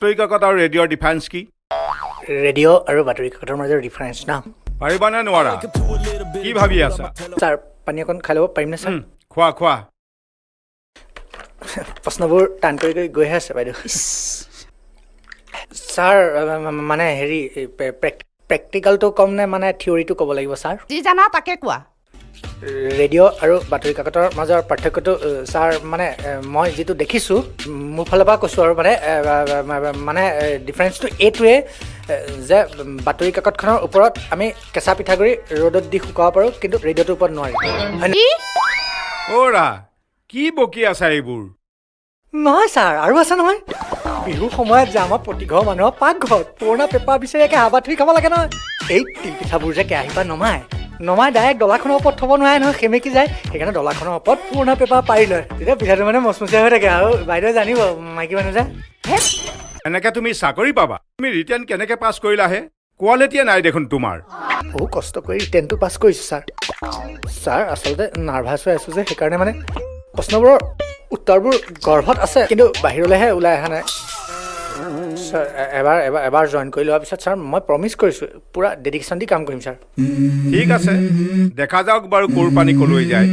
বাতৰি কাকত আৰু ৰেডিঅ'ৰ ডিফাৰেন্স কি? ৰেডিঅ' আৰু বাতৰি কাকতৰ মাজৰ ডিফাৰেন্স না। পাৰিবা নে নোৱাৰা? কি ভাবি আছা? ছাৰ পানী অকণ খাই ল'ব পাৰিম নে ছাৰ? খোৱা প্ৰশ্নবোৰ টান কৰি গৈহে আছে বাইদেউ। ছাৰ মানে হেৰি প্ৰেক্টিকেলটো কম নে মানে থিয়ৰিটো ক'ব লাগিব ছাৰ? যি জানা তাকে কোৱা। ৰেডিঅ' আৰু বাতৰি কাকতৰ মাজৰ পাৰ্থক্যটো ছাৰ মানে মই যিটো দেখিছোঁ মোৰ ফালৰ পৰা কৈছোঁ আৰু মানে ডিফাৰেঞ্চটো এইটোৱে যে বাতৰি কাকতখনৰ ওপৰত আমি কেঁচা পিঠাগুড়ি ৰ'দত দি শুকাব পাৰোঁ, কিন্তু ৰেডিঅ'টোৰ ওপৰত নোৱাৰি। অ'ৰা কি বকি আছা এইবোৰ? নহয় ছাৰ, আৰু আছে নহয়। বিহুৰ সময়ত যে আমাৰ প্ৰতি ঘৰ মানুহৰ পাকঘৰত পুৰণা পেপাৰ বিচাৰি একে হাবাথুৰি খাব লাগে নহয়। এই তিলপিঠাবোৰ যে কেৰাহীৰ পৰা নমাই ডাইৰেক্ট ডলাখনৰ ওপৰত থ'ব নোৱাৰে নহয়, সেমেকি যায়। সেইকাৰণে ডলাখনৰ ওপৰত পুৰণা পেপাৰ পাৰি লয়, তেতিয়া পিঠাটো মানে মচমচীয়া হৈ থাকে। আৰু বাইদেৱে জানিব মাইকী মানুহ যে। এনেকে তুমি চাকৰি পাবা? তুমি ৰিটেন কেনেকে পাছ কৰিলাহে? কোৱালিটিয়ে নাই দেখোন তোমাৰ। বহু কষ্ট কৰি ৰিটেনটো পাছ কৰিছোঁ ছাৰ আচলতে নাৰ্ভাছ হৈ আছোঁ যে, সেইকাৰণে মানে প্ৰশ্নবোৰৰ উত্তৰবোৰ গৰ্ভত আছে, কিন্তু বাহিৰলৈহে ওলাই অহা নাই। ছাৰ এবাৰ জইন কৰি লোৱাৰ পিছত ছাৰ মই প্ৰমিছ কৰিছোঁ পূৰা ডেডিকেশ্যন দি কাম কৰিম ছাৰ। ঠিক আছে, দেখা যাওক বাৰু কোৰ পানী কলৈ যায়।